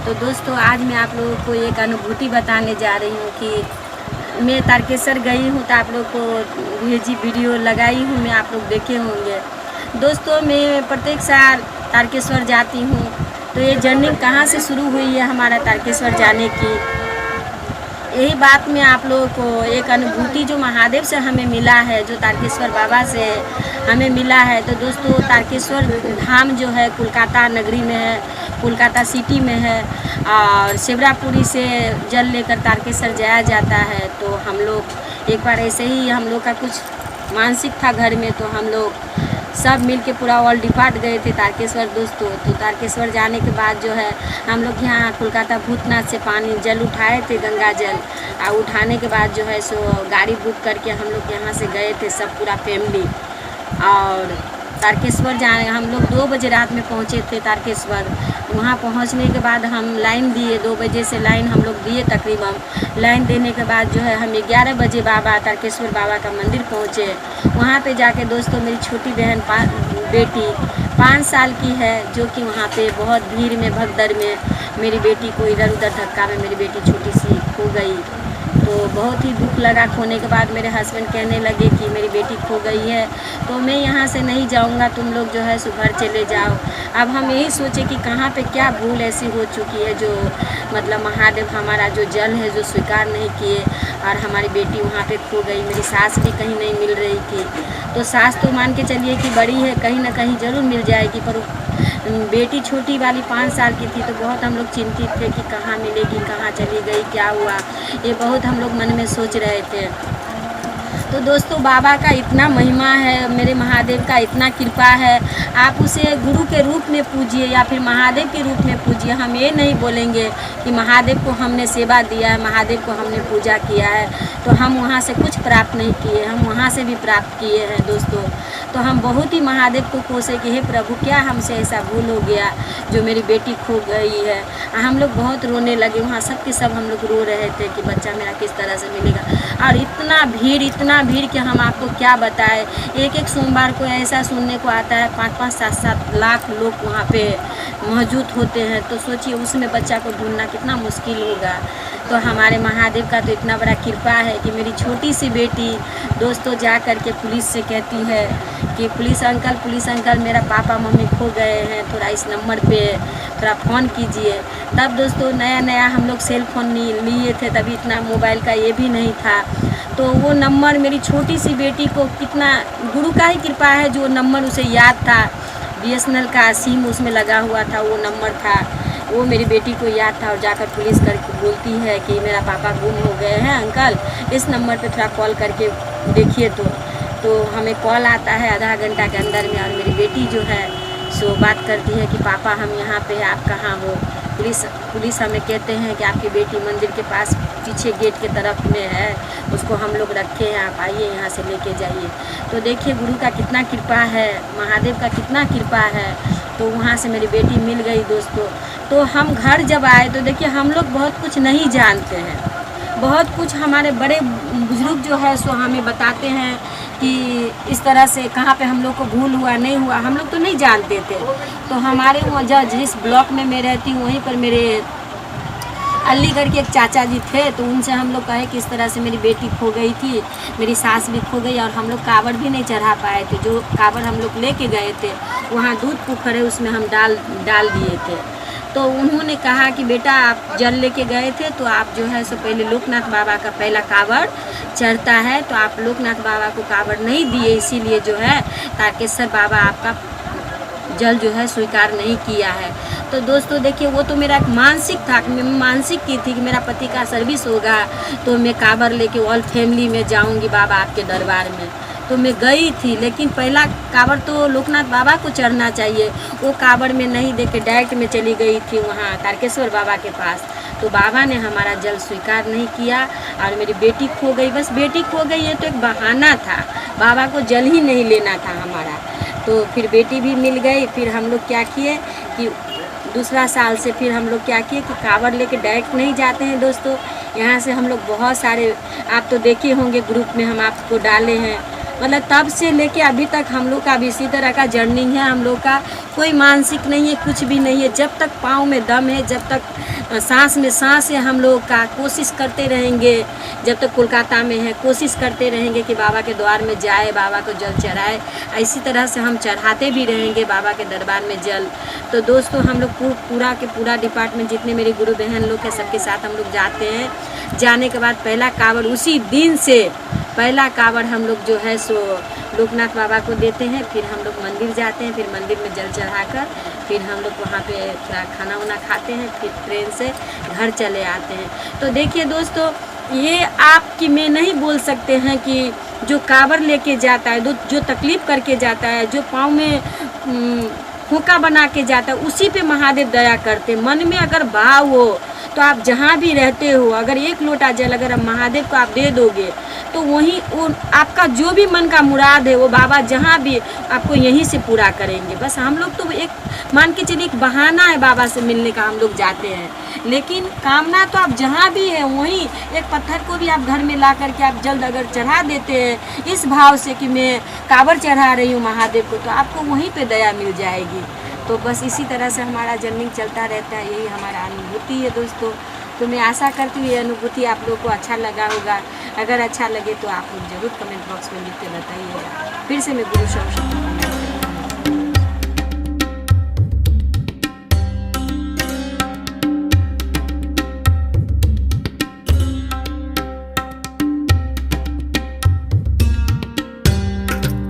तो दोस्तों आज मैं आप लोगों को एक अनुभूति बताने जा रही हूँ कि मैं तारकेश्वर गई हूँ, तो आप लोग को भेजी वीडियो लगाई हूँ, मैं आप लोग देखे होंगे। दोस्तों मैं प्रत्येक साल तारकेश्वर जाती हूँ। तो ये जर्नी कहाँ से शुरू हुई है हमारा तारकेश्वर जाने की, यही बात मैं आप लोगों को एक अनुभूति जो महादेव से हमें मिला है, जो तारकेश्वर बाबा से हमें मिला है। तो दोस्तों तारकेश्वर धाम जो है कोलकाता नगरी में है, कोलकाता सिटी में है और शिवरापुरी से जल लेकर तारकेश्वर जाया जाता है। तो हम लोग एक बार ऐसे ही हम लोग का कुछ मानसिक था घर में, तो हम लोग सब मिल के पूरा ऑल डिपार्ट गए थे तारकेश्वर दोस्तों। तो तारकेश्वर जाने के बाद जो है हम लोग यहाँ कोलकाता भूतनाथ से पानी जल उठाए थे, गंगा जल। और उठाने के बाद जो है सो गाड़ी बुक करके हम लोग यहाँ से गए थे सब पूरा फैमिली। और तारकेश्वर जाने हम लोग 2 बजे रात में पहुँचे थे तारकेश्वर। वहाँ पहुँचने के बाद हम लाइन दिए, 2 बजे से लाइन हम लोग दिए तकरीबन। लाइन देने के बाद जो है हम 11 बजे बाबा तारकेश्वर बाबा का मंदिर पहुँचे। वहाँ पे जाके दोस्तों मेरी छोटी बहन बेटी 5 साल की है, जो कि वहाँ पे बहुत भीड़ में भगदड़ में मेरी बेटी को इधर उधर धक्का में मेरी बेटी छोटी सी खो गई। तो बहुत ही दुख लगा। खोने के बाद मेरे हस्बैंड कहने लगे कि मेरी बेटी खो गई है, तो मैं यहाँ से नहीं जाऊँगा, तुम लोग जो है सो घर चले जाओ। अब हम यही सोचे कि कहाँ पे क्या भूल ऐसी हो चुकी है जो मतलब महादेव हमारा जो जल है जो स्वीकार नहीं किए और हमारी बेटी वहाँ पे खो गई। मेरी सास भी कहीं नहीं मिल रही थी। तो सास तो मान के चलिए कि बड़ी है, कहीं ना कहीं ज़रूर मिल जाएगी, पर बेटी छोटी वाली 5 साल की थी। तो बहुत हम लोग चिंतित थे कि कहाँ मिलेगी, कहाँ चली गई, क्या हुआ, ये बहुत हम लोग मन में सोच रहे थे। तो दोस्तों बाबा का इतना महिमा है, मेरे महादेव का इतना कृपा है। आप उसे गुरु के रूप में पूजिए या फिर महादेव के रूप में पूजिए। हम ये नहीं बोलेंगे कि महादेव को हमने सेवा दिया है, महादेव को हमने पूजा किया है तो हम वहाँ से कुछ प्राप्त नहीं किए, हम वहाँ से भी प्राप्त किए हैं दोस्तों। तो हम बहुत ही महादेव को कोसे कि हे प्रभु क्या हमसे ऐसा भूल हो गया जो मेरी बेटी खो गई है। हम लोग बहुत रोने लगे, वहाँ सब के सब हम लोग रो रहे थे कि बच्चा मेरा किस तरह से मिलेगा। और इतना भीड़ कि हम आपको क्या बताएं। एक सोमवार को ऐसा सुनने को आता है 5-5, 7-7 लाख लोग वहाँ पे मौजूद होते हैं। तो सोचिए उसमें बच्चा को ढूंढना कितना मुश्किल होगा। तो हमारे महादेव का तो इतना बड़ा कृपा है कि मेरी छोटी सी बेटी दोस्तों जा कर के पुलिस से कहती है कि पुलिस अंकल मेरा पापा मम्मी खो गए हैं, थोड़ा इस नंबर पे थोड़ा फ़ोन कीजिए। तब दोस्तों नया हम लोग सेल फ़ोन लिए थे, तभी इतना मोबाइल का ये भी नहीं था। तो वो नंबर मेरी छोटी सी बेटी को कितना गुरु का ही कृपा है जो नंबर उसे याद था। BSNL का सिम उसमें लगा हुआ था, वो नंबर था, वो मेरी बेटी को याद था। और जाकर पुलिस करके बोलती है कि मेरा पापा गुम हो गए हैं अंकल, इस नंबर पे थोड़ा कॉल करके देखिए। तो हमें कॉल आता है आधा घंटा के अंदर में, और मेरी बेटी जो है सो बात करती है कि पापा हम यहाँ पे हैं, आप कहाँ हो। पुलिस हमें कहते हैं कि आपकी बेटी मंदिर के पास पीछे गेट के तरफ में है, उसको हम लोग रखे हैं, आप आइए यहाँ से लेके जाइए। तो देखिए गुरु का कितना कृपा है, महादेव का कितना कृपा है। तो वहाँ से मेरी बेटी मिल गई दोस्तों। तो हम घर जब आए तो देखिए हम लोग बहुत कुछ नहीं जानते हैं, बहुत कुछ हमारे बड़े बुजुर्ग जो है सो हमें बताते हैं कि इस तरह से कहाँ पे हम लोग को भूल हुआ नहीं हुआ, हम लोग तो नहीं जानते थे। तो हमारे वहाँ जिस ब्लॉक में मैं रहती हूँ वहीं पर मेरे अलीगढ़ के एक चाचा जी थे। तो उनसे हम लोग कहे कि इस तरह से मेरी बेटी खो गई थी, मेरी सास भी खो गई और हम लोग कावड़ भी नहीं चढ़ा पाए थे। जो कावड़ हम लोग लेके गए थे वहाँ दूध पुखर है उसमें हम डाल दिए थे। तो उन्होंने कहा कि बेटा आप जल लेके गए थे तो आप जो है सो पहले लोकनाथ बाबा का पहला कावड़ चढ़ता है, तो आप लोकनाथ बाबा को कावड़ नहीं दिए, इसीलिए जो है तारकेश्वर बाबा आपका जल जो है स्वीकार नहीं किया है। तो दोस्तों देखिए वो तो मेरा एक मानसिक था, मैं मानसिक की थी कि मेरा पति का सर्विस होगा तो मैं कावड़ लेके ऑल फैमिली में जाऊंगी बाबा आपके दरबार में। तो मैं गई थी, लेकिन पहला कावड़ तो लोकनाथ बाबा को चढ़ना चाहिए, वो कावड़ में नहीं देके डायरेक्ट में चली गई थी वहाँ तारकेश्वर बाबा के पास। तो बाबा ने हमारा जल स्वीकार नहीं किया और मेरी बेटी खो गई। बस बेटी खो गई ये तो एक बहाना था, बाबा को जल ही नहीं लेना था हमारा। तो फिर बेटी भी मिल गई। फिर हम लोग क्या किए कि दूसरा साल से फिर हम लोग क्या किए कि कावड़ लेके डायरेक्ट नहीं जाते हैं दोस्तों। यहाँ से हम लोग बहुत सारे, आप तो देखे होंगे ग्रुप में हम आपको डाले हैं, मतलब तब से लेके अभी तक हम लोग का अब इसी तरह का जर्नी है। हम लोग का कोई मानसिक नहीं है, कुछ भी नहीं है। जब तक पाँव में दम है, जब तक सांस में सांस है, हम लोग का कोशिश करते रहेंगे। जब तक कोलकाता में है कोशिश करते रहेंगे कि बाबा के द्वार में जाए, बाबा को जल चढ़ाए। इसी तरह से हम चढ़ाते भी रहेंगे बाबा के दरबार में जल। तो दोस्तों हम लोग पूरा के पूरा डिपार्टमेंट जितने मेरे गुरु बहन लोग हैं सबके साथ हम लोग जाते हैं। जाने के बाद पहला कावड़ उसी दिन से पहला कावड़ हम लोग जो है सो लोकनाथ बाबा को देते हैं। फिर हम लोग मंदिर जाते हैं, फिर मंदिर में जल चढ़ाकर फिर हम लोग वहाँ पे थोड़ा खाना वाना खाते हैं, फिर ट्रेन से घर चले आते हैं। तो देखिए दोस्तों, ये आपकी मैं नहीं बोल सकते हैं कि जो कावड़ लेके जाता है, जो तकलीफ़ करके जाता है, जो पाँव में खोखा बना के जाता है, उसी पे महादेव दया करते। मन में अगर भाव हो तो आप जहाँ भी रहते हो, अगर एक लोटा जल अगर आप महादेव को आप दे दोगे तो वहीं वो आपका जो भी मन का मुराद है वो बाबा जहाँ भी आपको यहीं से पूरा करेंगे। बस हम लोग तो एक मान के चलिए एक बहाना है बाबा से मिलने का, हम लोग जाते हैं। लेकिन कामना तो आप जहाँ भी है वहीं एक पत्थर को भी आप घर में ला करके आप जल्द अगर चढ़ा देते हैं इस भाव से कि मैं कांवर चढ़ा रही हूँ महादेव को, तो आपको वहीं पे दया मिल जाएगी। तो बस इसी तरह से हमारा जर्नी चलता रहता है, यही हमारा अनुभूति है दोस्तों। तो मैं आशा करती हूँ ये अनुभूति आप लोगों को अच्छा लगा होगा। अगर अच्छा लगे तो आप लोग ज़रूर कमेंट बॉक्स में लिख के बताइएगा। फिर से मैं गुरु